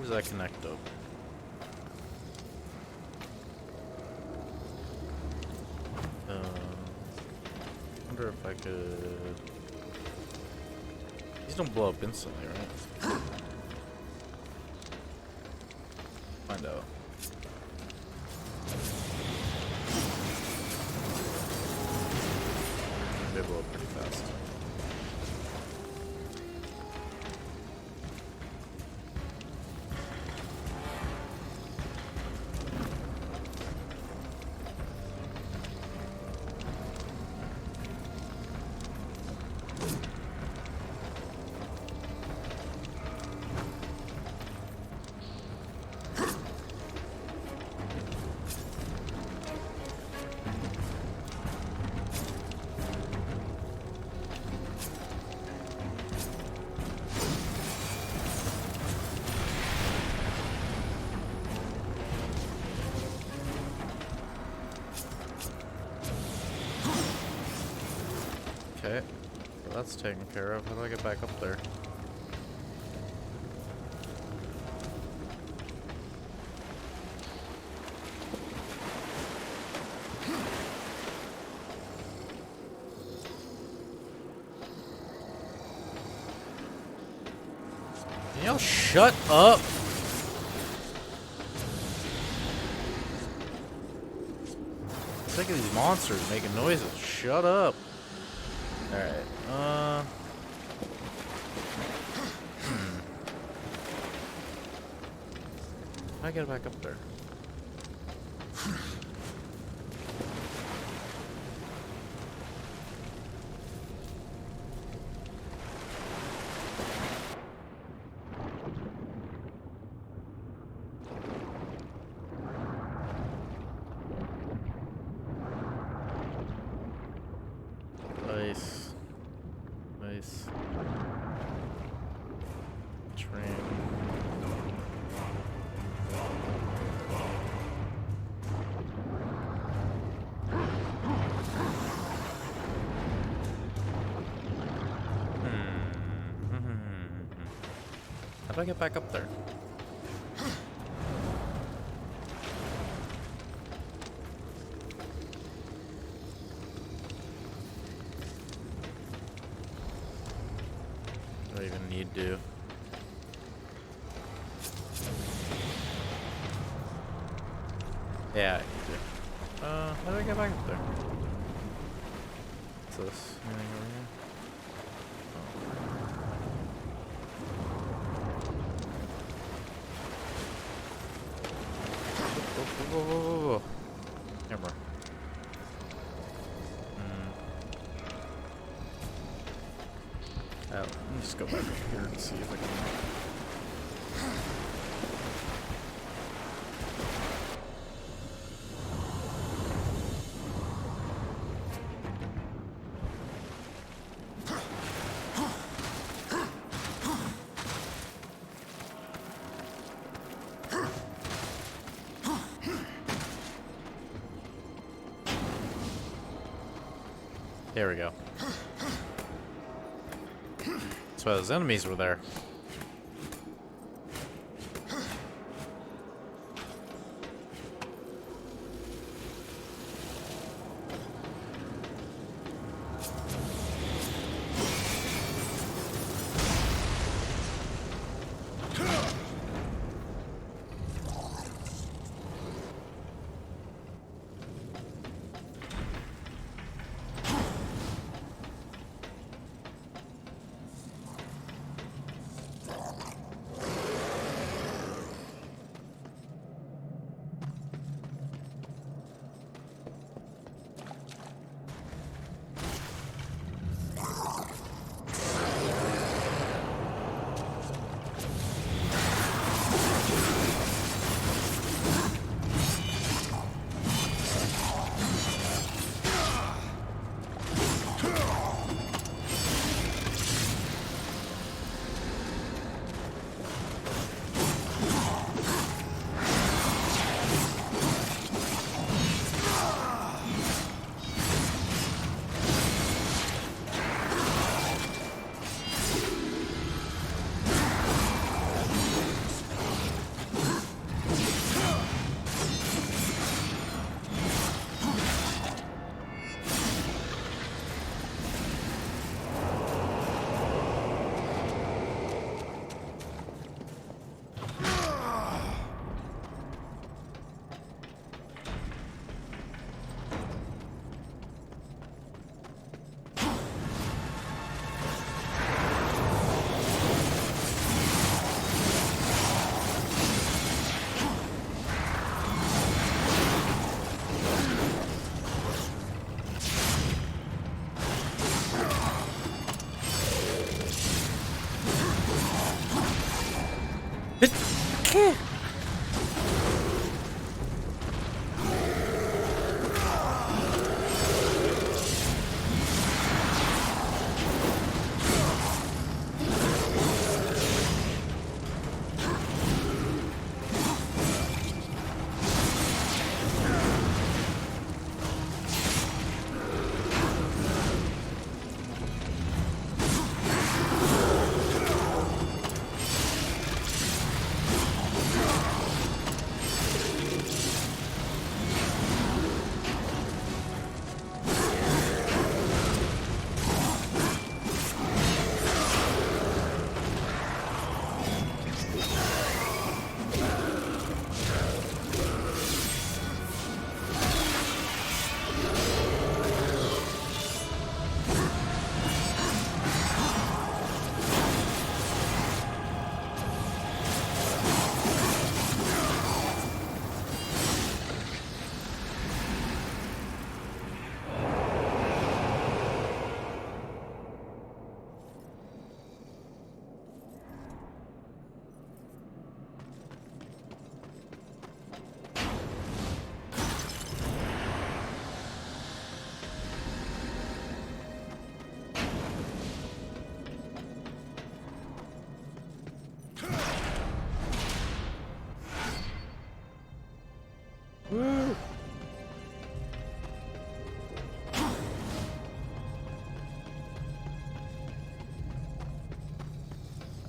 That connect up? Wonder if I could. These don't blow up instantly, right? Find out. They blow up pretty fast. Okay, so that's taken care of. How do I get back up there? Can y'all shut up? I'm sick of these monsters making noises. Shut up. Alright, how do I get back up there? do I get back up there? Do I even need to? Yeah, I need to. How do I get back up there? What's this? Anything over here? Whoa. Camera. Let me just go back up here and see if I can. There we go. That's why those enemies were there.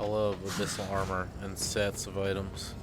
I love abyssal armor and sets of items.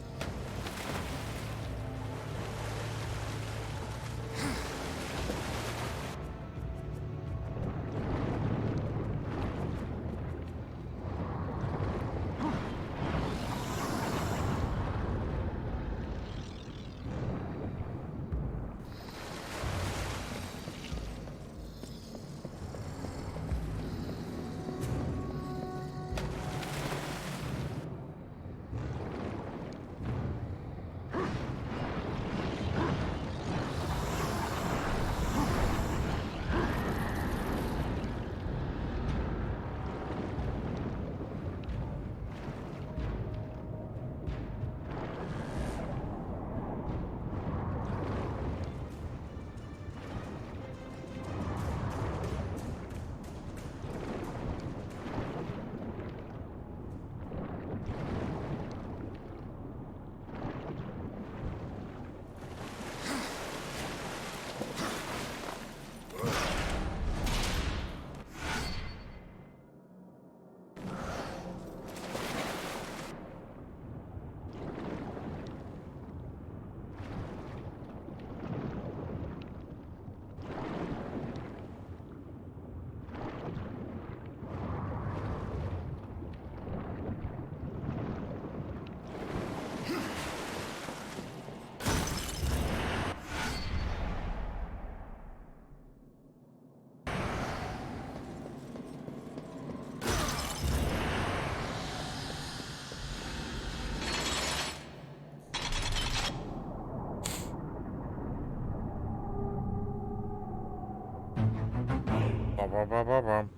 Bum, bum, bum, bum, bum.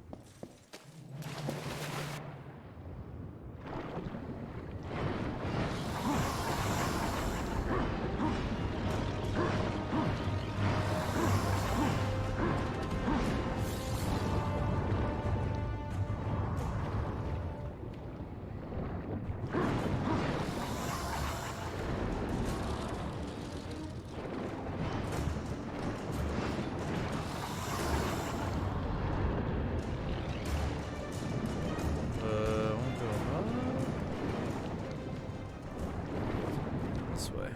This way.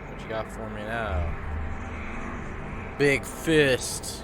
What you got for me now? Big fist.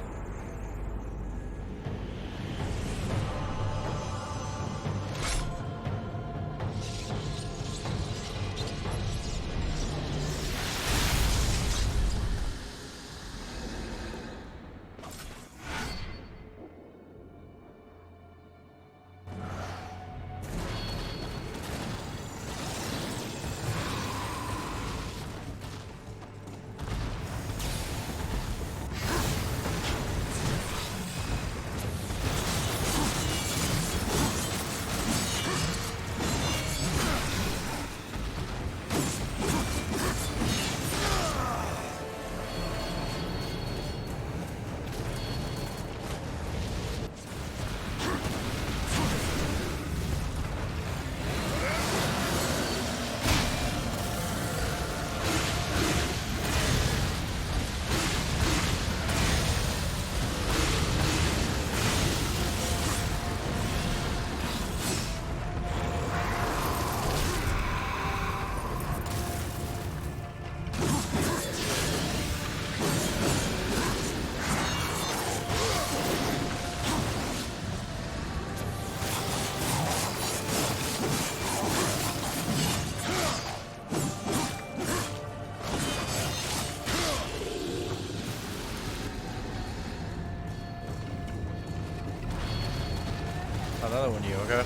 another one, you okay?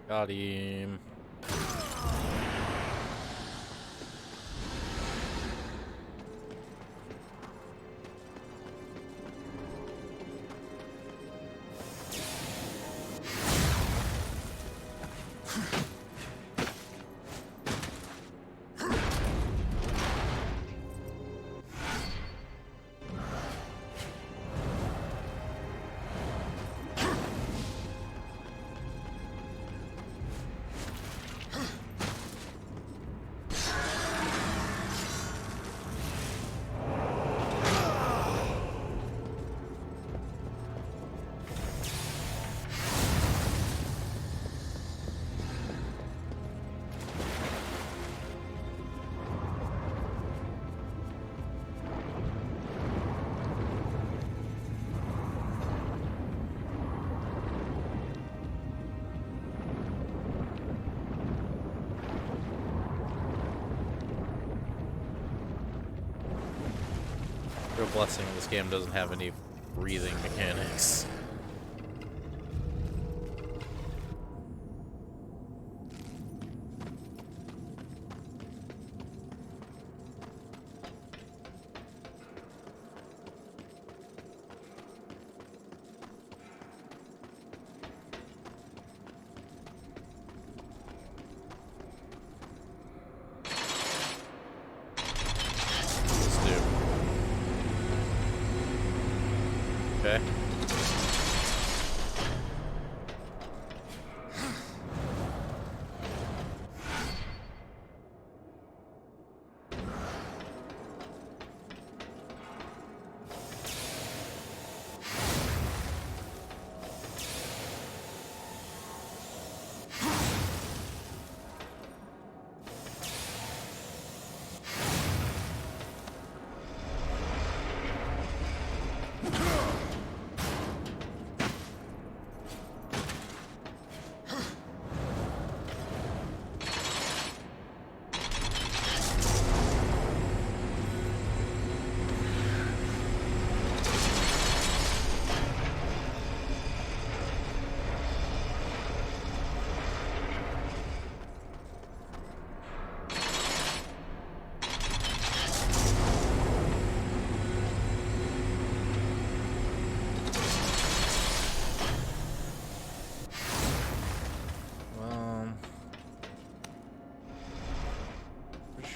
Got him. Real blessing this game doesn't have any breathing mechanics. Okay.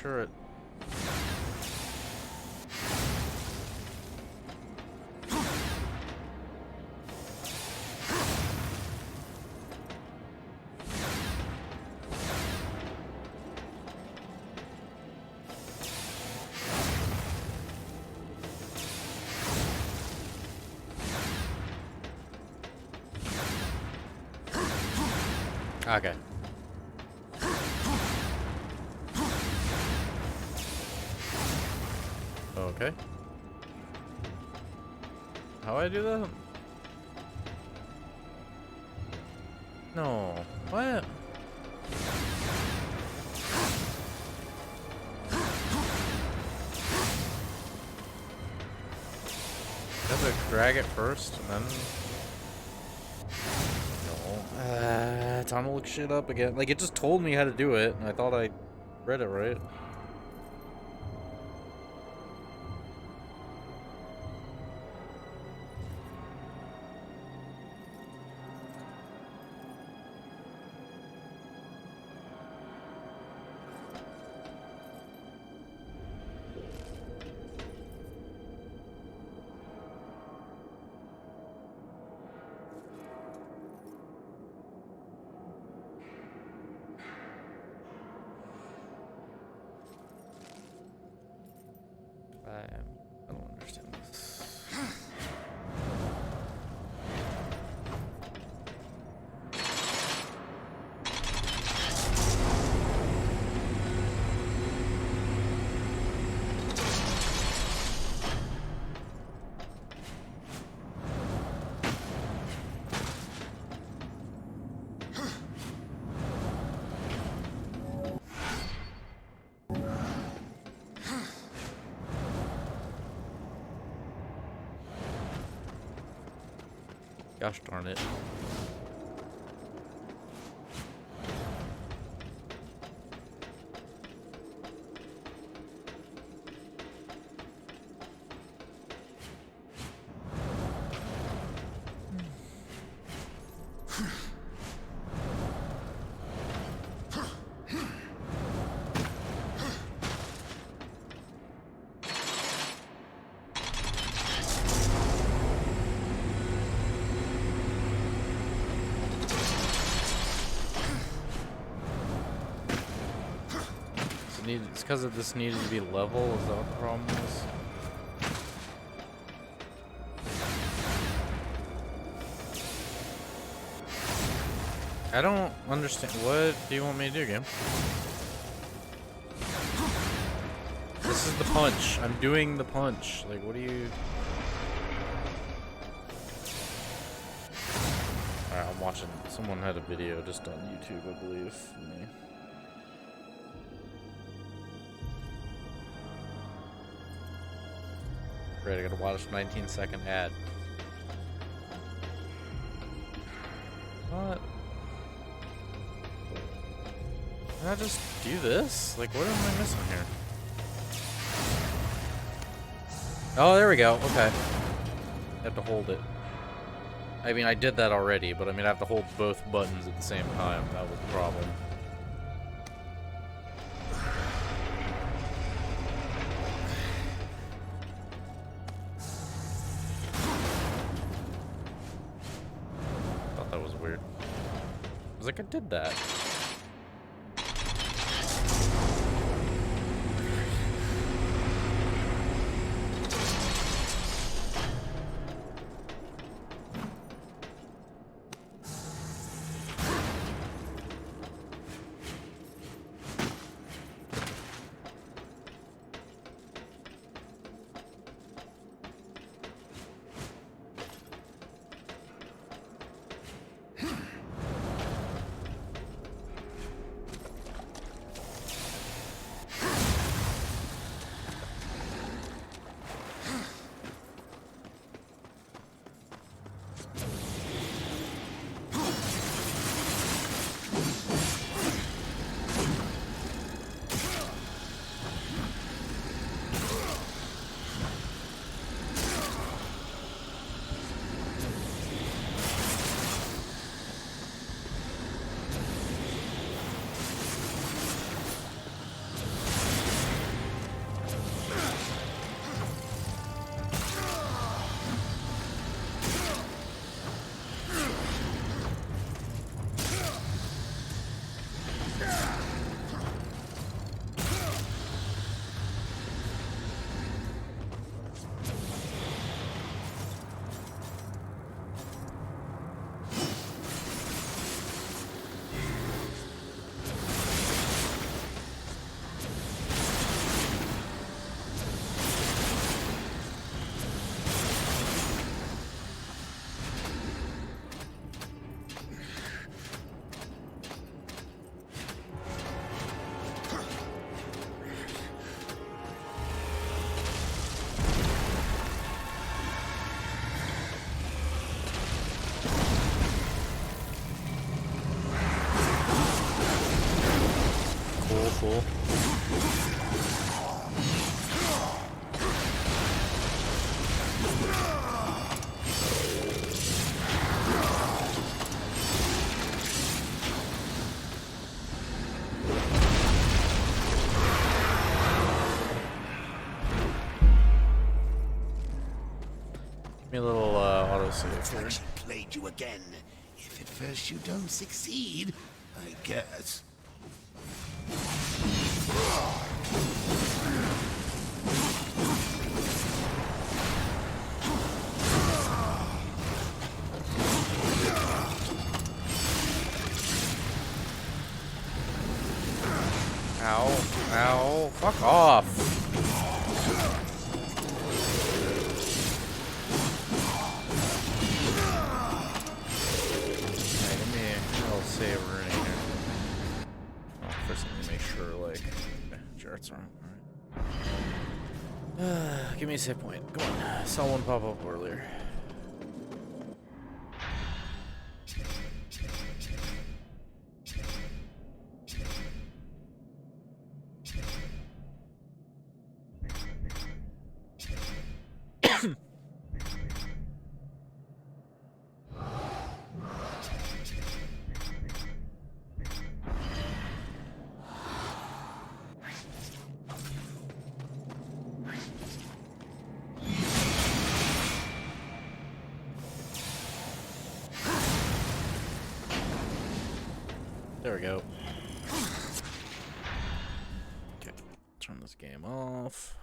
Sure it. Okay. Okay. How do I do that? No. What? You have to drag it first and then. No. Time to look shit up again. Like, it just told me how to do it, and I thought I read it right. I don't understand this. Gosh darn it. It's because of this needed to be level. Is that what the problem was? I don't understand. What do you want me to do, game? This is the punch. I'm doing the punch. Like, what do you... Alright, I'm watching. Someone had a video just on YouTube, I believe. For me. Great, I gotta watch a 19-second ad. What? Can I just do this? Like, what am I missing here? Oh, there we go. Okay. I have to hold it. I mean, I did that already, but I mean, I have to hold both buttons at the same time. That was the problem. Like I did that. cool. Give me a little autosave here. She played you again. If at first you don't succeed, I guess. Ow. Ow. Fuck off. Alright, give me a little saver in here. Oh, first let me make sure, like... Okay, Jarrett's around. Alright. Give me a save point. Come on. Saw one pop up earlier. There we go. Okay, turn this game off.